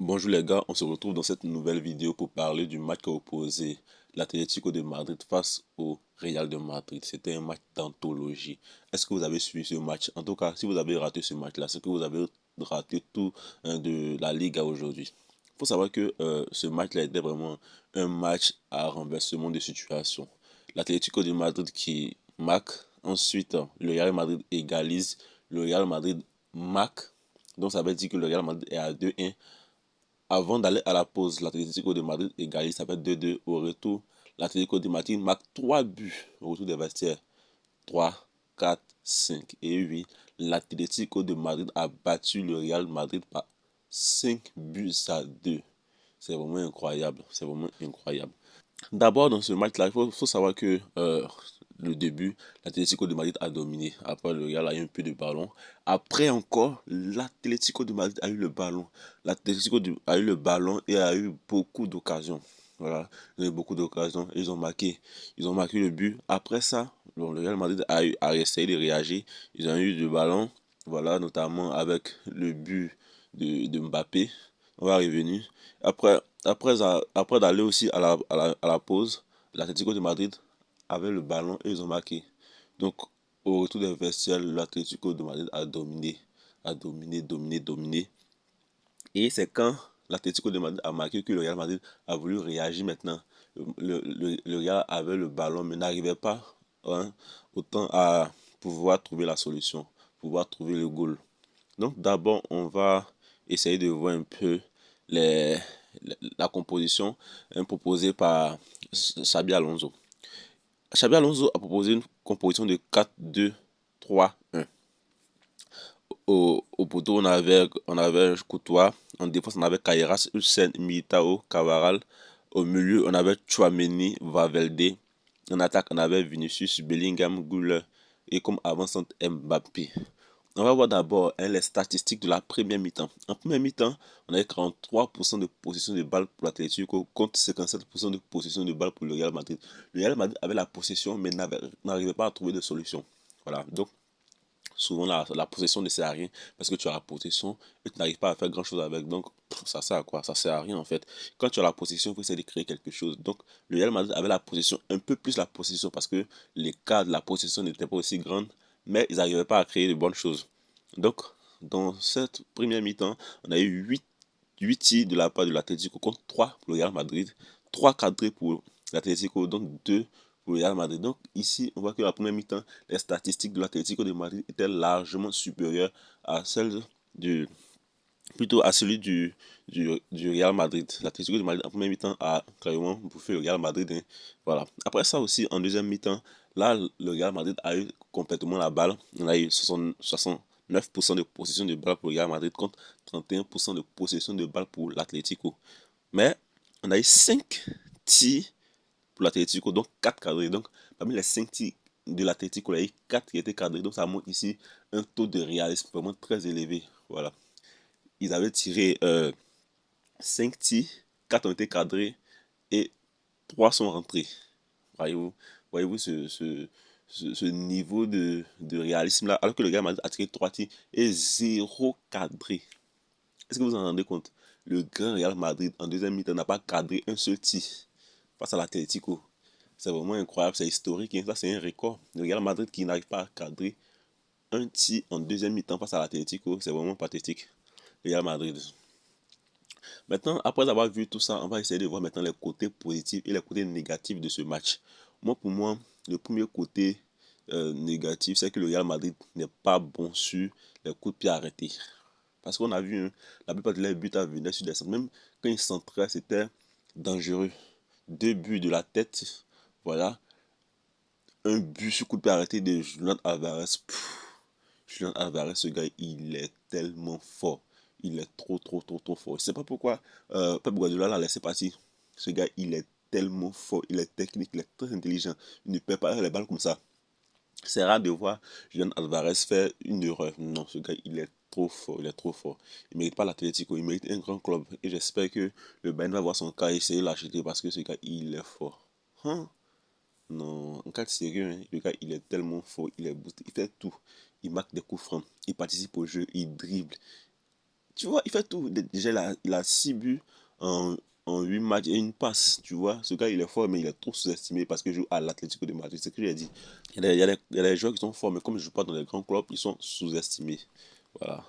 Bonjour les gars, on se retrouve dans cette nouvelle vidéo pour parler du match qui a opposé l'Atlético de Madrid face au Real de Madrid. C'était un match d'anthologie. Est-ce que vous avez suivi ce match? En tout cas, si vous avez raté ce match-là, c'est que vous avez raté tout de la Liga aujourd'hui. Il faut savoir que ce match-là était vraiment un match à renversement de situation. L'Atlético de Madrid qui marque, ensuite le Real Madrid égalise, le Real Madrid marque, donc ça veut dire que le Real Madrid est à 2-1. Avant d'aller à la pause, l'Atlético de Madrid égalise, ça fait 2-2 au retour. L'Atlético de Madrid marque 3 buts au retour des vestiaires. 3, 4, 5 et 8. L'Atlético de Madrid a battu le Real Madrid par 5 buts à 2. C'est vraiment incroyable. C'est vraiment incroyable. D'abord, dans ce match-là, il faut savoir que le début, l'Atlético de Madrid a dominé. Après, le Real a eu un peu de ballon. Après encore, l'Atlético de Madrid a eu le ballon. A eu le ballon et a eu beaucoup d'occasions. Voilà, ils ont eu beaucoup d'occasions. Ils ont marqué. Ils ont marqué le but. Après ça, bon, le Real Madrid a essayé de réagir. Ils ont eu du ballon. Voilà, notamment avec le but de Mbappé. On va revenir. Après d'aller aussi à la pause, l'Atlético de Madrid avait le ballon et ils ont marqué. Donc, au retour des vestiaires, l'Atlético de Madrid a dominé, dominé, dominé. Et c'est quand l'Atlético de Madrid a marqué que le Real Madrid a voulu réagir maintenant. Le Real avait le ballon mais n'arrivait pas autant à pouvoir trouver la solution, pouvoir trouver le goal. Donc d'abord, on va essayer de voir un peu les, la composition proposée par Xabi Alonso. Xabi Alonso a proposé une composition de 4-2-3-1. Au poteau, on avait Courtois. En défense, on avait Kairas, Hussein, Militao, Cavaral. Au milieu, on avait Chouameni, Valverde. En attaque, on avait Vinicius, Bellingham, Güler. Et comme avant-centre, Mbappé. On va voir d'abord les statistiques de la première mi-temps. En première mi-temps, on avait 43% de possession de balle pour l'Atlético contre 57% de possession de balle pour le Real Madrid. Le Real Madrid avait la possession mais n'arrivait pas à trouver de solution. Voilà, donc souvent la possession ne sert à rien parce que tu as la possession et tu n'arrives pas à faire grand chose avec. Donc ça sert à quoi? Ça sert à rien en fait. Quand tu as la possession, il faut essayer de créer quelque chose. Donc le Real Madrid avait la possession, un peu plus la possession parce que les cas de la possession n'étaient pas aussi grands, mais ils n'arrivaient pas à créer de bonnes choses. Donc dans cette première mi-temps, on a eu 8 tirs de la part de l'Atlético contre 3 pour le Real Madrid, 3 cadrés pour l'Atlético, donc 2 pour le Real Madrid. Donc ici, on voit que la première mi-temps, les statistiques de l'Atlético de Madrid étaient largement supérieures à celles du plutôt à celui du Real Madrid. L'Atlético de Madrid en première mi-temps a carrément bouffé le Real Madrid. Hein. Voilà. Après ça aussi, en deuxième mi-temps, là, le Real Madrid a eu complètement la balle. On a eu 69% de possession de balle pour le Real Madrid contre 31% de possession de balle pour l'Atlético. Mais on a eu 5 tirs pour l'Atlético, donc 4 cadrés. Donc parmi les 5 tirs de l'Atlético, il y a eu 4 qui étaient cadrés. Donc ça montre ici un taux de réalisme vraiment très élevé. Voilà. Ils avaient tiré 5 tirs, 4 ont été cadrés et 3 sont rentrés. Voyez-vous, voyez-vous ce niveau de réalisme là, alors que le gars m'a tiré 3 tirs et 0 cadré. Est-ce que vous en rendez compte? Le grand Real Madrid en deuxième mi-temps n'a pas cadré un seul tir face à l'Atlético. C'est vraiment incroyable, c'est historique, hein. Ça c'est un record. Le Real Madrid qui n'arrive pas à cadrer un tir en deuxième mi-temps face à l'Atlético, c'est vraiment pathétique. Le Real Madrid. Maintenant, après avoir vu tout ça, on va essayer de voir maintenant les côtés positifs et les côtés négatifs de ce match. Pour moi, le premier côté négatif, c'est que le Real Madrid n'est pas bon sur les coups de pied arrêtés. Parce qu'on a vu, hein, la plupart de leurs buts venaient sur des centres. Même quand ils centraient, c'était dangereux. 2 buts de la tête, voilà. Un but sur coup de pied arrêté de Julian Alvarez. Julian Alvarez, ce gars, il est tellement fort. Il est trop, trop, trop, trop fort. Je ne sais pas pourquoi Pep Guardiola l'a laissé partir. Ce gars, il est tellement fort. Il est technique, il est très intelligent. Il ne perd pas les balles comme ça. C'est rare de voir Julian Alvarez faire une erreur. Non, ce gars, il est trop fort. Il est trop fort. Il ne mérite pas l'Atlético. Il mérite un grand club. Et j'espère que le Bayern va voir son cas et essayer de l'acheter parce que ce gars, il est fort. Hein? Non, en cas de sérieux, hein, le gars, il est tellement fort, il est boosté, il fait tout. Il marque des coups francs, il participe au jeu, il dribble. Tu vois, il fait tout. Déjà, il a 6 buts en, en 8 matchs et une passe. Tu vois, ce gars, il est fort, mais il est trop sous-estimé parce qu'il joue à l'Atlético de Madrid. C'est ce que j'ai dit. Il y a des joueurs qui sont forts, mais comme ils ne jouent pas dans les grands clubs, ils sont sous-estimés. Voilà.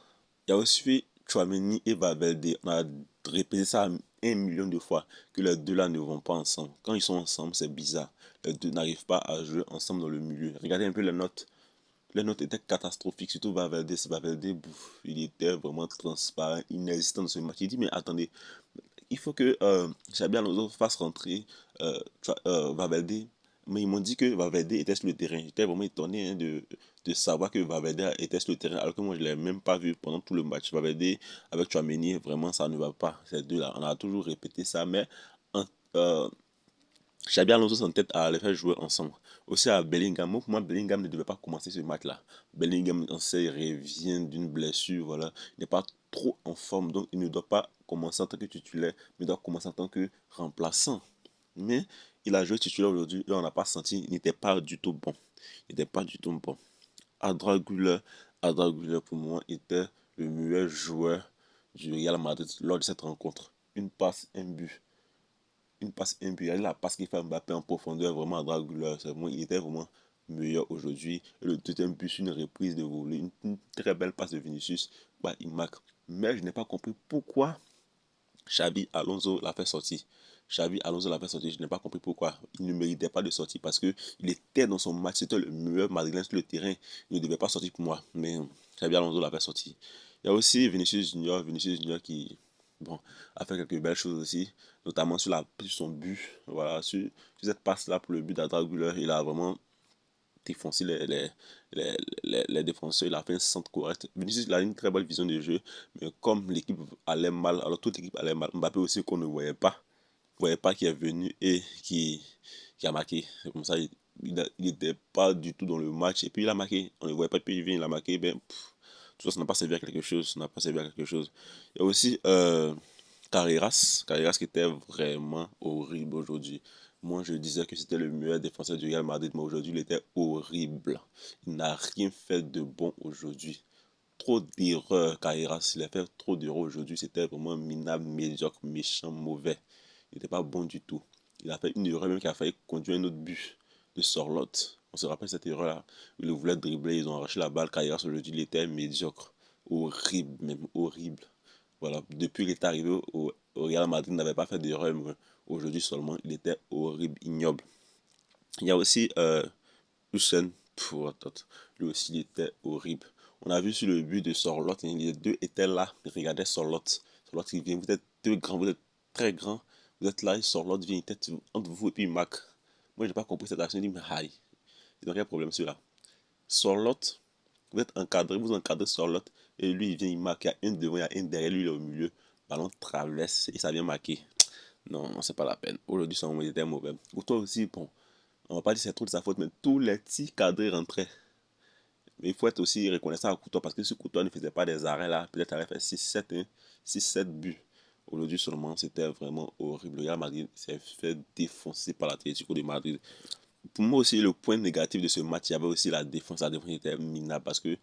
Il y a aussi Chouameni et Valverde. On a répété ça 1 million de fois, que les deux là ne vont pas ensemble. Quand ils sont ensemble, c'est bizarre. Les deux n'arrivent pas à jouer ensemble dans le milieu. Regardez un peu les notes. Les notes étaient catastrophiques, surtout Valverde. Valverde, il était vraiment transparent, inexistant dans ce match. Il dit, mais attendez, il faut que Xabi Alonso fasse rentrer Valverde. Mais ils m'ont dit que Valverde était sur le terrain. J'étais vraiment étonné de savoir que Valverde était sur le terrain, alors que moi je ne l'ai même pas vu pendant tout le match. Valverde avec Chouameni, vraiment ça ne va pas, ces deux-là. On a toujours répété ça, mais euh, Xabi Alonso s'entête à les faire jouer ensemble. Aussi à Bellingham. Pour moi, Bellingham ne devait pas commencer ce match-là. Bellingham, on sait, il revient d'une blessure. Voilà. Il n'est pas trop en forme, donc il ne doit pas commencer en tant que titulaire, mais il doit commencer en tant que remplaçant. Mais il a joué titulaire aujourd'hui et on n'a pas senti, il n'était pas du tout bon. Il n'était pas du tout bon. Arda Güler, Arda Güler pour moi était le meilleur joueur du Real Madrid lors de cette rencontre. Une passe, un but, une passe impériale, la passe qu'il fait Mbappé en profondeur, vraiment à Dragula, il était vraiment meilleur aujourd'hui. Et le deuxième but, une reprise de volée, une très belle passe de Vinicius, bah, il marque. Mais je n'ai pas compris pourquoi Xabi Alonso l'a fait sortir. Xabi Alonso l'a fait sortir, je n'ai pas compris pourquoi. Il ne méritait pas de sortir parce qu'il était dans son match, c'était le meilleur Madrilène sur le terrain. Il ne devait pas sortir pour moi, mais Xabi Alonso l'a fait sortir. Il y a aussi Vinicius Junior qui bon, a fait quelques belles choses aussi, notamment sur son but. Voilà, sur cette passe-là pour le but d'Adraguleur, il a vraiment défoncé les défenseurs. Il a fait un centre correct. Vinicius il a une très bonne vision de jeu, mais comme l'équipe allait mal, alors toute l'équipe allait mal, Mbappé aussi qu'on ne voyait pas qui est venu et qui a marqué. C'est comme ça, il n'était pas du tout dans le match et puis il a marqué. On ne le voyait pas, puis il vient, il a marqué. Ben, tout ça n'a pas servi à quelque chose. Ça n'a pas servi à quelque chose. Il y a aussi Carreras qui était vraiment horrible aujourd'hui. Moi, je disais que c'était le meilleur défenseur du Real Madrid, mais aujourd'hui, il était horrible. Il n'a rien fait de bon aujourd'hui. Trop d'erreurs, Carreras. Il a fait trop d'erreurs aujourd'hui. C'était vraiment minable, médiocre, méchant, mauvais. Il n'était pas bon du tout. Il a fait une erreur même qui a failli conduire un autre but de Sorlotte. On se rappelle cette erreur-là. Il voulait dribbler, ils ont arraché la balle. Carreras aujourd'hui, il était médiocre. Horrible, même horrible. Voilà, depuis qu'il est arrivé au Real Madrid, il n'avait pas fait d'erreur. Aujourd'hui seulement, il était horrible, ignoble. Il y a aussi Hussein, lui aussi, il était horrible. On a vu sur le but de Sorlotte, les deux étaient là, ils regardaient Sorlotte. Sorlotte, il vient, vous êtes deux grands, vous êtes très grands, vous êtes là, Sorlotte vient, il était entre vous et puis il marque. Moi, j'ai pas compris cette action, je dis, mais aïe, ils ont quel problème celui-là. Sorlotte, vous êtes encadré, vous encadrez Sorlotte, et lui, il vient, il marque, il y a un devant, il y a un derrière, lui, il est au milieu. Ballon traverse et ça vient marquer. Non, non, c'est pas la peine. Aujourd'hui, son moment était mauvais. Pour toi aussi, bon, on va pas dire que c'est trop de sa faute, mais tous les petits cadrés rentraient. Mais il faut être aussi reconnaissant à Courtois parce que si Courtois ne faisait pas des arrêts là, peut-être il aurait fait 6-7 hein, 6-7 buts. Aujourd'hui seulement, c'était vraiment horrible. Le Real Madrid s'est fait défoncer par l'Atlético de Madrid. Pour moi aussi, le point négatif de ce match, il y avait aussi la défense. La défense était minable parce que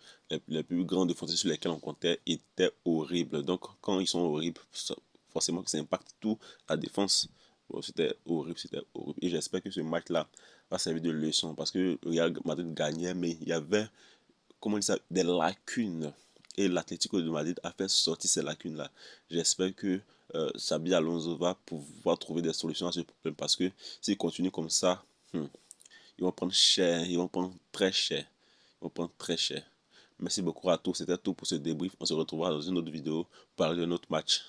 les plus grands défenseurs sur lesquels on comptait étaient horribles. Donc, quand ils sont horribles, forcément que ça impacte tout la défense. Bon, c'était horrible, c'était horrible. Et j'espère que ce match-là va servir de leçon parce que le Real Madrid gagnait, mais il y avait, comment on dit ça, des lacunes. Et l'Atlético de Madrid a fait sortir ces lacunes-là. J'espère que Xabi Alonso va pouvoir trouver des solutions à ce problème parce que s'il continue comme ça, ils vont prendre cher, ils vont prendre très cher. Ils vont prendre très cher. Merci beaucoup à tous. C'était tout pour ce débrief. On se retrouvera dans une autre vidéo pour parler de notre match.